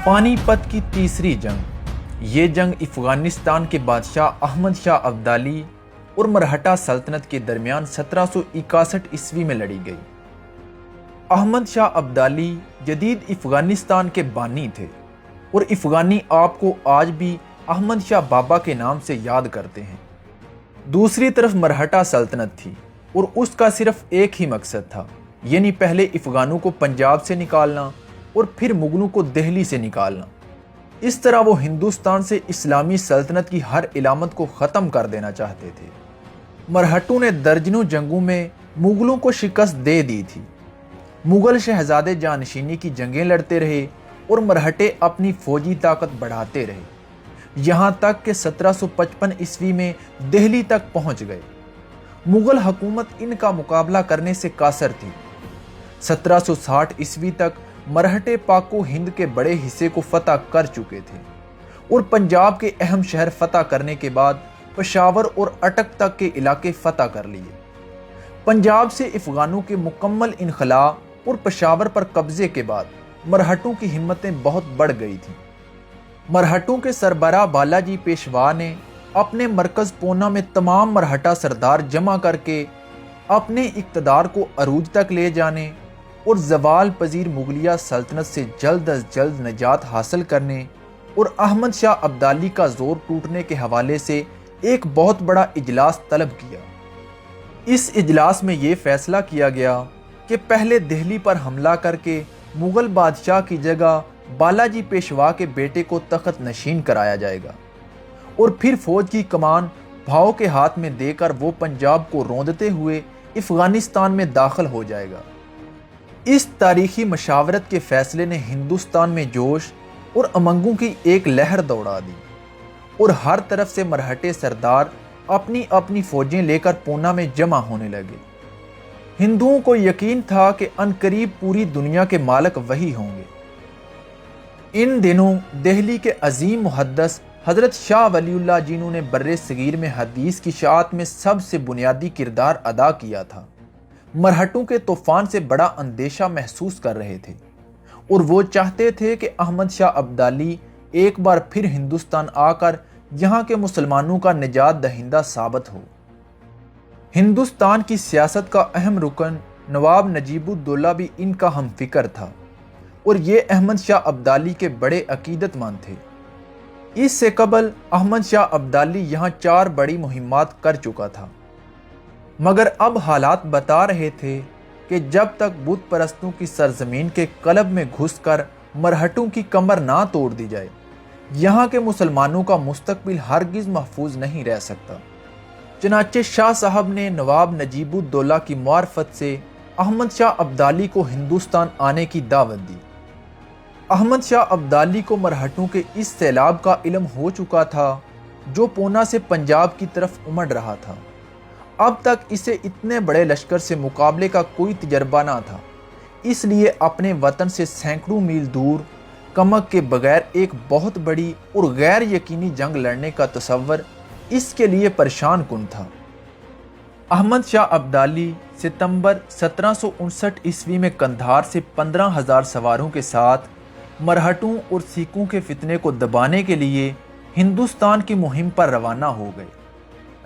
پانی پت کی تیسری جنگ۔ یہ جنگ افغانستان کے بادشاہ احمد شاہ ابدالی اور مرہٹہ سلطنت کے درمیان 1761 عیسوی میں لڑی گئی۔ احمد شاہ ابدالی جدید افغانستان کے بانی تھے اور افغانی آپ کو آج بھی احمد شاہ بابا کے نام سے یاد کرتے ہیں۔ دوسری طرف مرہٹہ سلطنت تھی اور اس کا صرف ایک ہی مقصد تھا، یعنی پہلے افغانوں کو پنجاب سے نکالنا اور پھر مغلوں کو دہلی سے نکالنا۔ اس طرح وہ ہندوستان سے اسلامی سلطنت کی ہر علامت کو ختم کر دینا چاہتے تھے۔ مرہٹوں نے درجنوں جنگوں میں مغلوں کو شکست دے دی تھی۔ مغل شہزادے جانشینی کی جنگیں لڑتے رہے اور مرہٹے اپنی فوجی طاقت بڑھاتے رہے، یہاں تک کہ 1755 عیسوی میں دہلی تک پہنچ گئے۔ مغل حکومت ان کا مقابلہ کرنے سے قاصر تھی۔ 1760 عیسوی تک مرہٹے پاک و ہند کے بڑے حصے کو فتح کر چکے تھے اور پنجاب کے اہم شہر فتح کرنے کے بعد پشاور اور اٹک تک کے علاقے فتح کر لیے۔ پنجاب سے افغانوں کے مکمل انخلاء اور پشاور پر قبضے کے بعد مرہٹوں کی ہمتیں بہت بڑھ گئی تھیں۔ مرہٹوں کے سربراہ بالاجی پیشوا نے اپنے مرکز پونا میں تمام مرہٹہ سردار جمع کر کے اپنے اقتدار کو عروج تک لے جانے اور زوال پذیر مغلیہ سلطنت سے جلد از جلد نجات حاصل کرنے اور احمد شاہ ابدالی کا زور ٹوٹنے کے حوالے سے ایک بہت بڑا اجلاس طلب کیا۔ اس اجلاس میں یہ فیصلہ کیا گیا کہ پہلے دہلی پر حملہ کر کے مغل بادشاہ کی جگہ بالاجی پیشوا کے بیٹے کو تخت نشین کرایا جائے گا اور پھر فوج کی کمان بھاؤ کے ہاتھ میں دے کر وہ پنجاب کو روندتے ہوئے افغانستان میں داخل ہو جائے گا۔ اس تاریخی مشاورت کے فیصلے نے ہندوستان میں جوش اور امنگوں کی ایک لہر دوڑا دی اور ہر طرف سے مرہٹے سردار اپنی اپنی فوجیں لے کر پونا میں جمع ہونے لگے۔ ہندوؤں کو یقین تھا کہ عنقریب پوری دنیا کے مالک وہی ہوں گے۔ ان دنوں دہلی کے عظیم محدث حضرت شاہ ولی اللہ جنہوں نے بر صغیر میں حدیث کی اشاعت میں سب سے بنیادی کردار ادا کیا تھا، مرہٹوں کے طوفان سے بڑا اندیشہ محسوس کر رہے تھے اور وہ چاہتے تھے کہ احمد شاہ ابدالی ایک بار پھر ہندوستان آ کر یہاں کے مسلمانوں کا نجات دہندہ ثابت ہو۔ ہندوستان کی سیاست کا اہم رکن نواب نجیب الدولہ بھی ان کا ہم فکر تھا اور یہ احمد شاہ ابدالی کے بڑے عقیدت مند تھے۔ اس سے قبل احمد شاہ ابدالی یہاں 4 بڑی مہمات کر چکا تھا، مگر اب حالات بتا رہے تھے کہ جب تک بت پرستوں کی سرزمین کے قلب میں گھس کر مرہٹوں کی کمر نہ توڑ دی جائے، یہاں کے مسلمانوں کا مستقبل ہرگز محفوظ نہیں رہ سکتا۔ چنانچہ شاہ صاحب نے نواب نجیب الدولہ کی معرفت سے احمد شاہ ابدالی کو ہندوستان آنے کی دعوت دی۔ احمد شاہ ابدالی کو مرہٹوں کے اس سیلاب کا علم ہو چکا تھا جو پونا سے پنجاب کی طرف امڑ رہا تھا۔ اب تک اسے اتنے بڑے لشکر سے مقابلے کا کوئی تجربہ نہ تھا، اس لیے اپنے وطن سے سینکڑوں میل دور کمک کے بغیر ایک بہت بڑی اور غیر یقینی جنگ لڑنے کا تصور اس کے لیے پریشان کن تھا۔ احمد شاہ ابدالی ستمبر 1759 عیسوی میں قندھار سے 15,000 سواروں کے ساتھ مرہٹوں اور سکھوں کے فتنے کو دبانے کے لیے ہندوستان کی مہم پر روانہ ہو گئے۔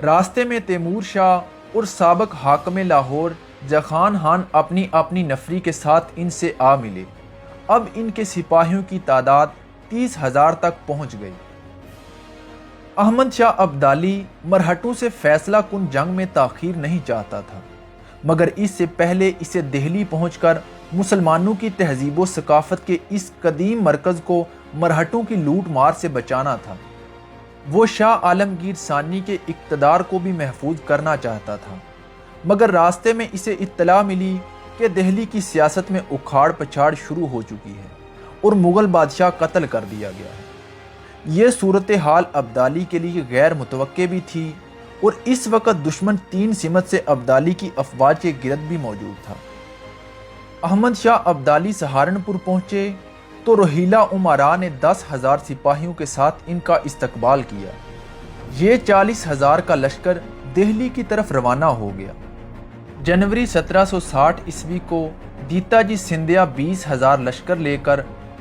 راستے میں تیمور شاہ اور سابق حاکم لاہور جخان خان اپنی اپنی نفری کے ساتھ ان سے آ ملے۔ اب ان کے سپاہیوں کی تعداد 30,000 تک پہنچ گئی۔ احمد شاہ ابدالی مرہٹوں سے فیصلہ کن جنگ میں تاخیر نہیں چاہتا تھا، مگر اس سے پہلے اسے دہلی پہنچ کر مسلمانوں کی تہذیب و ثقافت کے اس قدیم مرکز کو مرہٹوں کی لوٹ مار سے بچانا تھا۔ وہ شاہ عالمگیر ثانی کے اقتدار کو بھی محفوظ کرنا چاہتا تھا، مگر راستے میں اسے اطلاع ملی کہ دہلی کی سیاست میں اکھاڑ پچھاڑ شروع ہو چکی ہے اور مغل بادشاہ قتل کر دیا گیا ہے۔ یہ صورتحال ابدالی کے لیے غیر متوقع بھی تھی اور اس وقت دشمن 3 سمت سے ابدالی کی افواج کے گرد بھی موجود تھا۔ احمد شاہ ابدالی سہارنپور پہنچے تو روہیلا امراء نے 10,000 سپاہیوں کے ساتھ ان کا استقبال کیا۔ یہ 40,000 کا لشکر دہلی کی طرف روانہ ہو گیا۔ جنوری 1760 عیسوی کو دیتا جی سندھیا 20,000 لشکر لے کر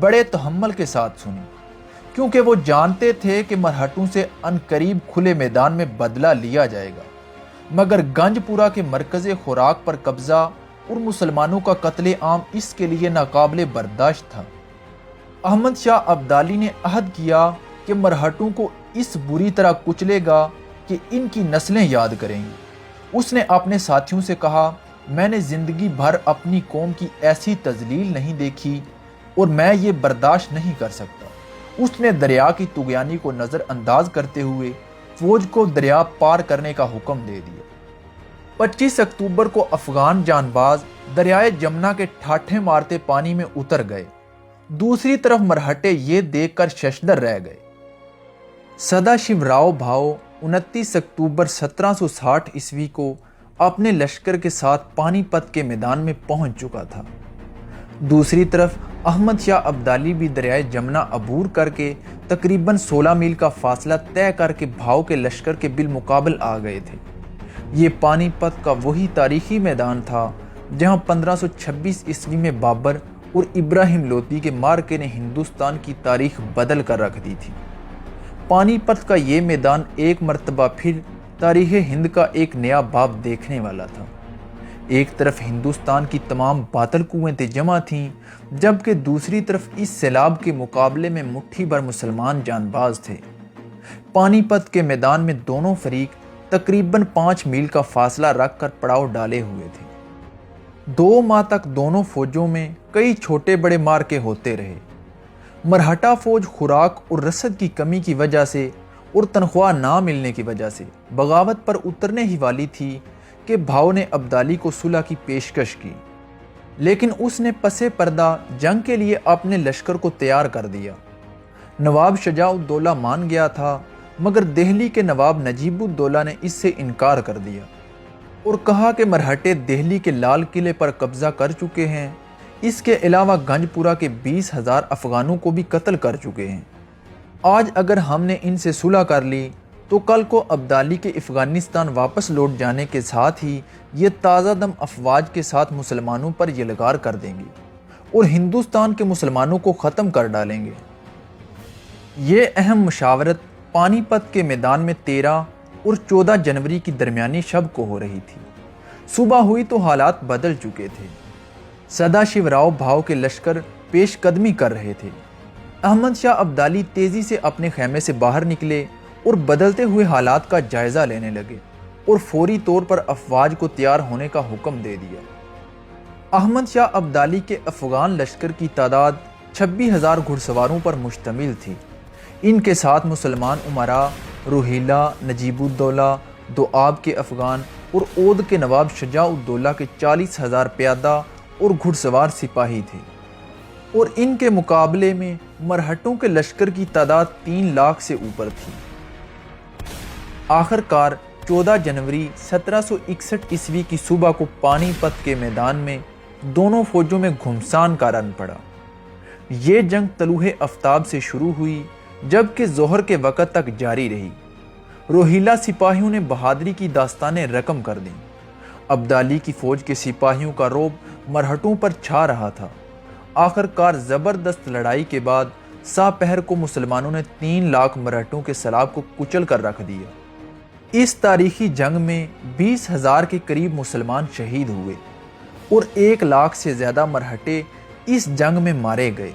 بڑے تحمل کے ساتھ سنی، کیونکہ وہ جانتے تھے کہ مرہٹوں سے عنقریب کھلے میدان میں بدلہ لیا جائے گا، مگر گنج پورہ کے مرکز خوراک پر قبضہ اور مسلمانوں کا قتل عام اس کے لیے ناقابل برداشت تھا۔ احمد شاہ ابدالی نے عہد کیا کہ مرہٹوں کو اس بری طرح کچلے گا کہ ان کی نسلیں یاد کریں گی۔ اس نے اپنے ساتھیوں سے کہا، میں نے زندگی بھر اپنی قوم کی ایسی تذلیل نہیں دیکھی اور میں یہ برداشت نہیں کر سکتا۔ اس نے دریا کی طغیانی کو نظر انداز کرتے ہوئے فوج کو دریا پار کرنے کا حکم دے دیا۔ 25 اکتوبر کو افغان جانباز دریائے جمنا کے ٹھاٹھے مارتے پانی میں اتر گئے۔ دوسری طرف مرہٹے یہ دیکھ کر ششدر رہ گئے۔ سدا شیو راؤ بھاؤ 29 اکتوبر 1760 عیسوی کو اپنے لشکر کے ساتھ پانی پت کے میدان میں پہنچ چکا تھا۔ دوسری طرف احمد شاہ ابدالی بھی دریائے جمنا عبور کر کے تقریباً 16 میل کا فاصلہ طے کر کے بھاؤ کے لشکر کے بالمقابل آ گئے تھے۔ یہ پانی پت کا وہی تاریخی میدان تھا جہاں 1526 عیسوی میں بابر اور ابراہیم لودھی کے معرکے نے ہندوستان کی تاریخ بدل کر رکھ دی تھی۔ پانی پت کا یہ میدان ایک مرتبہ پھر تاریخ ہند کا ایک نیا باب دیکھنے والا تھا۔ ایک طرف ہندوستان کی تمام باطل قوتیں جمع تھیں، جبکہ دوسری طرف اس سیلاب کے مقابلے میں مٹھی بھر مسلمان جانباز تھے۔ پانی پت کے میدان میں دونوں فریق تقریباً 5 میل کا فاصلہ رکھ کر پڑاؤ ڈالے ہوئے تھے۔ 2 ماہ تک دونوں فوجوں میں کئی چھوٹے بڑے مارکے ہوتے رہے۔ مرہٹا فوج خوراک اور رسد کی کمی کی وجہ سے اور تنخواہ نہ ملنے کی وجہ سے بغاوت پر اترنے ہی والی تھی کہ بھاؤ نے ابدالی کو صلح کی پیشکش کی، لیکن اس نے پس پردہ جنگ کے لیے اپنے لشکر کو تیار کر دیا۔ نواب شجاع الدولہ مان گیا تھا، مگر دہلی کے نواب نجیب الدولہ نے اس سے انکار کر دیا اور کہا کہ مرہٹے دہلی کے لال قلعے پر قبضہ کر چکے ہیں، اس کے علاوہ گنج پورہ کے 20,000 افغانوں کو بھی قتل کر چکے ہیں۔ آج اگر ہم نے ان سے صلح کر لی تو کل کو ابدالی کے افغانستان واپس لوٹ جانے کے ساتھ ہی یہ تازہ دم افواج کے ساتھ مسلمانوں پر یلغار کر دیں گے اور ہندوستان کے مسلمانوں کو ختم کر ڈالیں گے۔ یہ اہم مشاورت پانی پت کے میدان میں 13 اور 14 جنوری کی درمیانی شب کو ہو رہی تھی۔ صبح ہوئی تو حالات بدل چکے تھے۔ سدا شیو راؤ بھاؤ کے لشکر پیش قدمی کر رہے تھے۔ احمد شاہ ابدالی تیزی سے اپنے خیمے سے باہر نکلے اور بدلتے ہوئے حالات کا جائزہ لینے لگے اور فوری طور پر افواج کو تیار ہونے کا حکم دے دیا۔ احمد شاہ ابدالی کے افغان لشکر کی تعداد 26,000 گھڑ سواروں پر مشتمل تھی۔ ان کے ساتھ مسلمان امراء روہیلا، نجیب الدولہ، دوآب کے افغان اور اودھ کے نواب شجاع الدولہ کے 40,000 پیادہ اور گھڑ سوار سپاہی تھے، اور ان کے مقابلے میں مرہٹوں کے لشکر کی تعداد 3 لاکھ سے اوپر تھی۔ آخر کار 14 جنوری 1761 عیسوی کی صبح کو پانی پت کے میدان میں دونوں فوجوں میں گھمسان کا رن پڑا۔ یہ جنگ طلوع آفتاب سے شروع ہوئی جبکہ ظہر کے وقت تک جاری رہی۔ روہیلا سپاہیوں نے بہادری کی داستانیں رقم کر دیں۔ ابدالی کی فوج کے سپاہیوں کا رعب مرہٹوں پر چھا رہا تھا۔ آخر کار زبردست لڑائی کے بعد سا پہر کو مسلمانوں نے 3 لاکھ مرہٹوں کے سلاب کو کچل کر رکھ دیا۔ اس تاریخی جنگ میں 20,000 کے قریب مسلمان شہید ہوئے اور 1 لاکھ سے زیادہ مرہٹے اس جنگ میں مارے گئے۔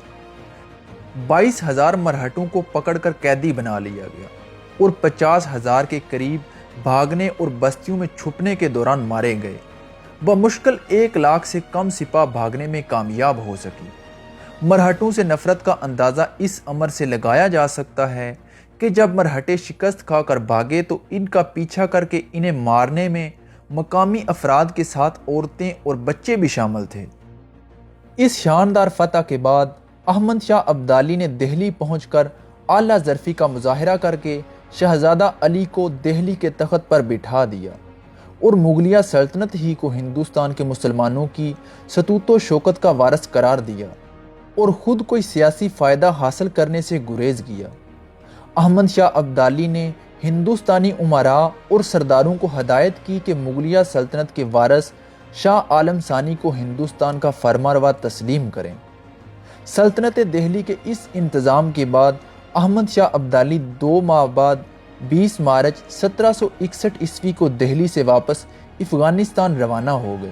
22,000 مرہٹوں کو پکڑ کر قیدی بنا لیا گیا اور 50,000 کے قریب بھاگنے اور بستیوں میں چھپنے کے دوران مارے گئے۔ بمشکل 1 لاکھ سے کم سپاہ بھاگنے میں کامیاب ہو سکی۔ مرہٹوں سے نفرت کا اندازہ اس امر سے لگایا جا سکتا ہے کہ جب مرہٹے شکست کھا کر بھاگے تو ان کا پیچھا کر کے انہیں مارنے میں مقامی افراد کے ساتھ عورتیں اور بچے بھی شامل تھے۔ اس شاندار فتح کے بعد احمد شاہ ابدالی نے دہلی پہنچ کر اعلیٰ ظرفی کا مظاہرہ کر کے شہزادہ علی کو دہلی کے تخت پر بٹھا دیا اور مغلیہ سلطنت ہی کو ہندوستان کے مسلمانوں کی ستوت و شوکت کا وارث قرار دیا اور خود کوئی سیاسی فائدہ حاصل کرنے سے گریز کیا۔ احمد شاہ ابدالی نے ہندوستانی امراء اور سرداروں کو ہدایت کی کہ مغلیہ سلطنت کے وارث شاہ عالم ثانی کو ہندوستان کا فرمانروا تسلیم کریں۔ سلطنت دہلی کے اس انتظام کے بعد احمد شاہ ابدالی 2 ماہ بعد 20 مارچ 1761 کو دہلی سے واپس افغانستان روانہ ہو گئے۔